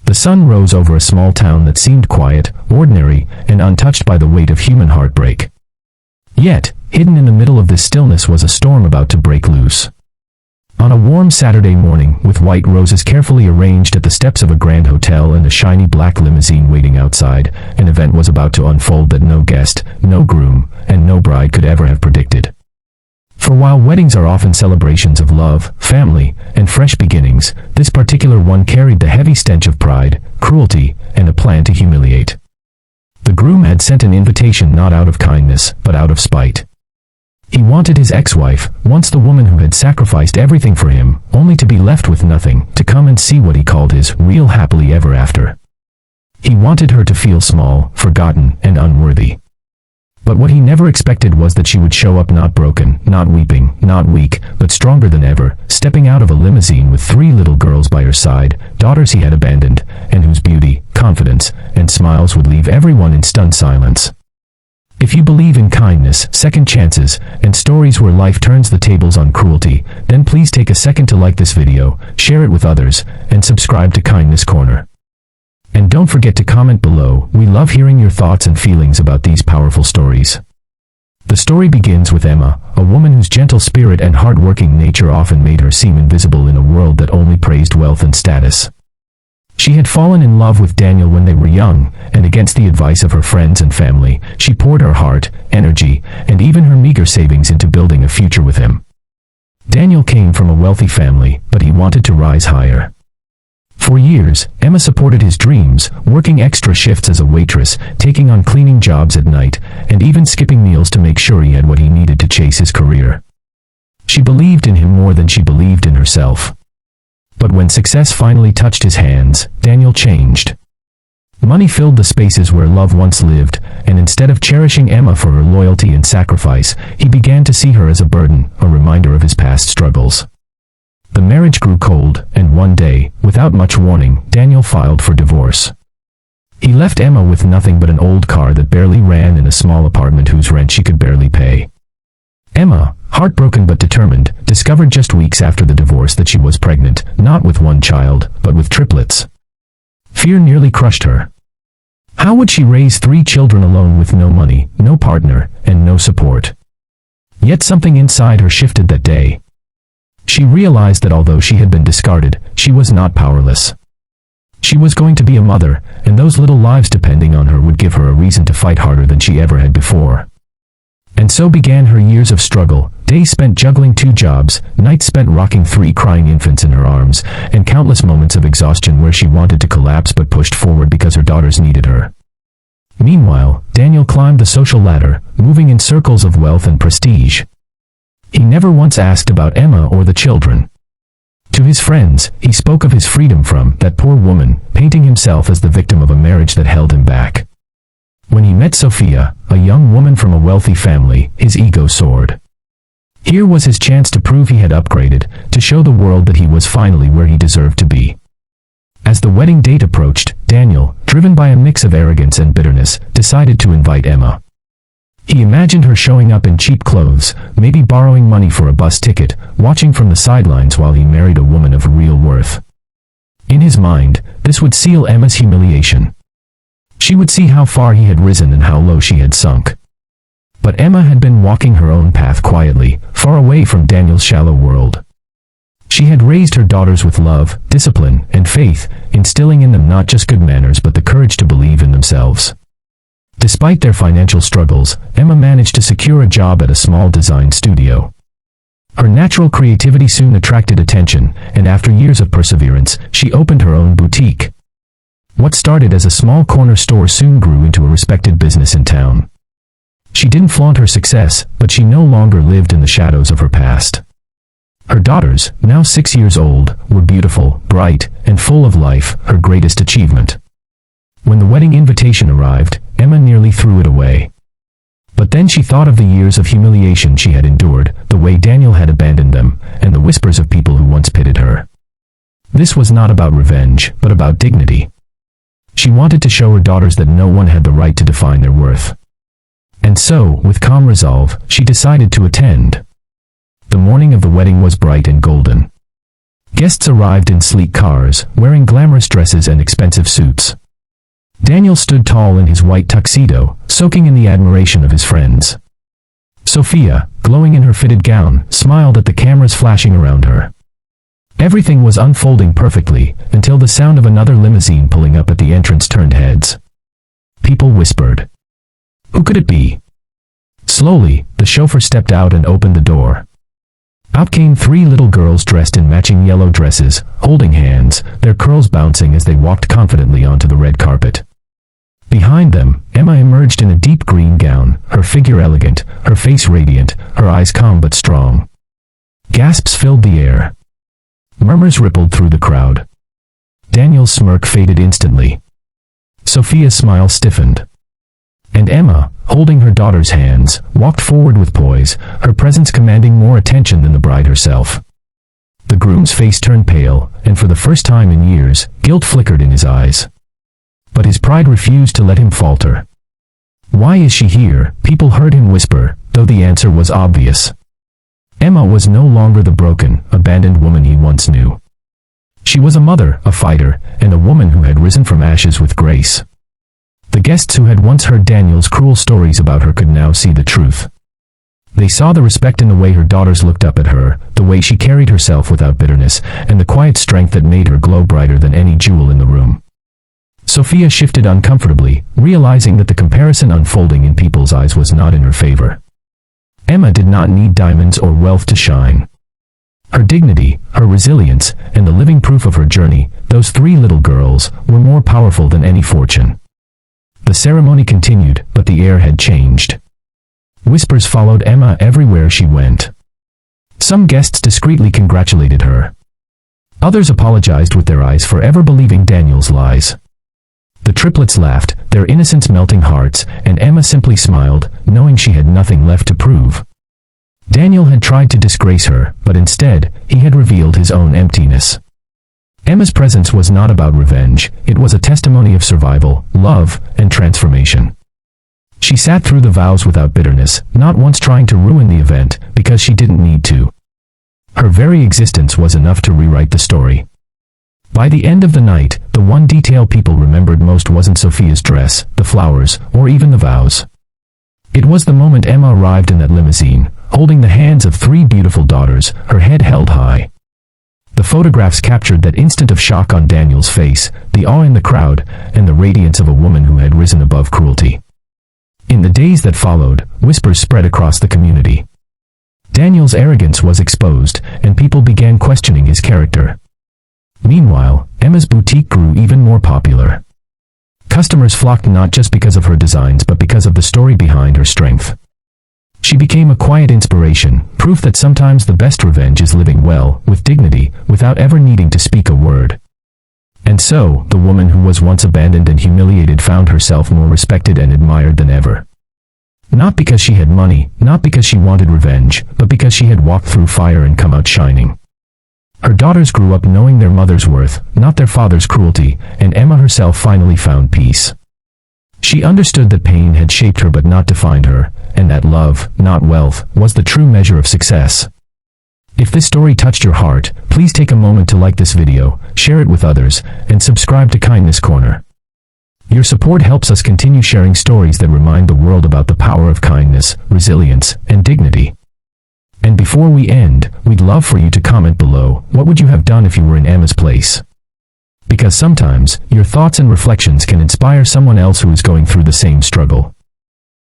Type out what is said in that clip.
The sun rose over a small town that seemed quiet, ordinary, and untouched by the weight of human heartbreak. Yet, hidden in the middle of this stillness was a storm about to break loose. On a warm Saturday morning, with white roses carefully arranged at the steps of a grand hotel and a shiny black limousine waiting outside, an event was about to unfold that no guest, no groom, and no bride could ever have predicted. For while weddings are often celebrations of love, family, and fresh beginnings, this particular one carried the heavy stench of pride, cruelty, and a plan to humiliate. The groom had sent an invitation not out of kindness, but out of spite. He wanted his ex-wife, once the woman who had sacrificed everything for him, only to be left with nothing, to come and see what he called his real happily ever after. He wanted her to feel small, forgotten, and unworthy. But what he never expected was that she would show up not broken, not weeping, not weak, but stronger than ever, stepping out of a limousine with 3 little girls by her side, daughters he had abandoned, and whose beauty, confidence, and smiles would leave everyone in stunned silence. If you believe in kindness, second chances, and stories where life turns the tables on cruelty, then please take a second to like this video, share it with others, and subscribe to Kindness Corner. And don't forget to comment below. We love hearing your thoughts and feelings about these powerful stories. The story begins with Emma, a woman whose gentle spirit and hard-working nature often made her seem invisible in a world that only praised wealth and status. She had fallen in love with Daniel when they were young, and against the advice of her friends and family, she poured her heart, energy, and even her meager savings into building a future with him. Daniel came from a wealthy family, but he wanted to rise higher. For years, Emma supported his dreams, working extra shifts as a waitress, taking on cleaning jobs at night, and even skipping meals to make sure he had what he needed to chase his career. She believed in him more than she believed in herself. But when success finally touched his hands, Daniel changed. Money filled the spaces where love once lived, and instead of cherishing Emma for her loyalty and sacrifice, he began to see her as a burden, a reminder of his past struggles. The marriage grew cold, and one day, without much warning, Daniel filed for divorce. He left Emma with nothing but an old car that barely ran and a small apartment whose rent she could barely pay. Emma, heartbroken but determined, discovered just weeks after the divorce that she was pregnant, not with one child, but with triplets. Fear nearly crushed her. How would she raise 3 children alone with no money, no partner, and no support? Yet something inside her shifted that day. She realized that although she had been discarded, she was not powerless. She was going to be a mother, and those little lives depending on her would give her a reason to fight harder than she ever had before. And so began her years of struggle, days spent juggling 2 jobs, nights spent rocking 3 crying infants in her arms, and countless moments of exhaustion where she wanted to collapse but pushed forward because her daughters needed her. Meanwhile, Daniel climbed the social ladder, moving in circles of wealth and prestige. He never once asked about Emma or the children. To his friends, he spoke of his freedom from that poor woman, painting himself as the victim of a marriage that held him back. When he met Sophia, a young woman from a wealthy family, his ego soared. Here was his chance to prove he had upgraded, to show the world that he was finally where he deserved to be. As the wedding date approached, Daniel, driven by a mix of arrogance and bitterness, decided to invite Emma. He imagined her showing up in cheap clothes, maybe borrowing money for a bus ticket, watching from the sidelines while he married a woman of real worth. In his mind, this would seal Emma's humiliation. She would see how far he had risen and how low she had sunk. But Emma had been walking her own path quietly, far away from Daniel's shallow world. She had raised her daughters with love, discipline, and faith, instilling in them not just good manners but the courage to believe in themselves. Despite their financial struggles, Emma managed to secure a job at a small design studio. Her natural creativity soon attracted attention, and after years of perseverance, she opened her own boutique. What started as a small corner store soon grew into a respected business in town. She didn't flaunt her success, but she no longer lived in the shadows of her past. Her daughters, now 6 years old, were beautiful, bright, and full of life, her greatest achievement. When the wedding invitation arrived, Emma nearly threw it away. But then she thought of the years of humiliation she had endured, the way Daniel had abandoned them, and the whispers of people who once pitied her. This was not about revenge, but about dignity. She wanted to show her daughters that no one had the right to define their worth. And so, with calm resolve, she decided to attend. The morning of the wedding was bright and golden. Guests arrived in sleek cars, wearing glamorous dresses and expensive suits. Daniel stood tall in his white tuxedo, soaking in the admiration of his friends. Sophia, glowing in her fitted gown, smiled at the cameras flashing around her. Everything was unfolding perfectly, until the sound of another limousine pulling up at the entrance turned heads. People whispered. Who could it be? Slowly, the chauffeur stepped out and opened the door. Out came three little girls dressed in matching yellow dresses, holding hands, their curls bouncing as they walked confidently onto the red carpet. Behind them, Emma emerged in a deep green gown, her figure elegant, her face radiant, her eyes calm but strong. Gasps filled the air. Murmurs rippled through the crowd. Daniel's smirk faded instantly. Sophia's smile stiffened. And Emma, holding her daughter's hands, walked forward with poise, her presence commanding more attention than the bride herself. The groom's face turned pale, and for the first time in years, guilt flickered in his eyes. But his pride refused to let him falter. Why is she here? People heard him whisper, though the answer was obvious. Emma was no longer the broken, abandoned woman he once knew. She was a mother, a fighter, and a woman who had risen from ashes with grace. The guests who had once heard Daniel's cruel stories about her could now see the truth. They saw the respect in the way her daughters looked up at her, the way she carried herself without bitterness, and the quiet strength that made her glow brighter than any jewel in the room. Sophia shifted uncomfortably, realizing that the comparison unfolding in people's eyes was not in her favor. Emma did not need diamonds or wealth to shine. Her dignity, her resilience, and the living proof of her journey, those three little girls, were more powerful than any fortune. The ceremony continued, but the air had changed. Whispers followed Emma everywhere she went. Some guests discreetly congratulated her. Others apologized with their eyes for ever believing Daniel's lies. The triplets laughed, their innocence melting hearts, and Emma simply smiled, knowing she had nothing left to prove. Daniel had tried to disgrace her, but instead, he had revealed his own emptiness. Emma's presence was not about revenge, it was a testimony of survival, love, and transformation. She sat through the vows without bitterness, not once trying to ruin the event, because she didn't need to. Her very existence was enough to rewrite the story. By the end of the night, the one detail people remembered most wasn't Sophia's dress, the flowers, or even the vows. It was the moment Emma arrived in that limousine, holding the hands of three beautiful daughters, her head held high. The photographs captured that instant of shock on Daniel's face, the awe in the crowd, and the radiance of a woman who had risen above cruelty. In the days that followed, whispers spread across the community. Daniel's arrogance was exposed, and people began questioning his character. Meanwhile, Emma's boutique grew even more popular. Customers flocked not just because of her designs but because of the story behind her strength. She became a quiet inspiration, proof that sometimes the best revenge is living well, with dignity, without ever needing to speak a word. And so, the woman who was once abandoned and humiliated found herself more respected and admired than ever. Not because she had money, not because she wanted revenge, but because she had walked through fire and come out shining. Her daughters grew up knowing their mother's worth, not their father's cruelty, and Emma herself finally found peace. She understood that pain had shaped her but not defined her, and that love, not wealth, was the true measure of success. If this story touched your heart, please take a moment to like this video, share it with others, and subscribe to Kindness Corner. Your support helps us continue sharing stories that remind the world about the power of kindness, resilience, and dignity. And before we end, we'd love for you to comment below, what would you have done if you were in Emma's place? Because sometimes, your thoughts and reflections can inspire someone else who is going through the same struggle.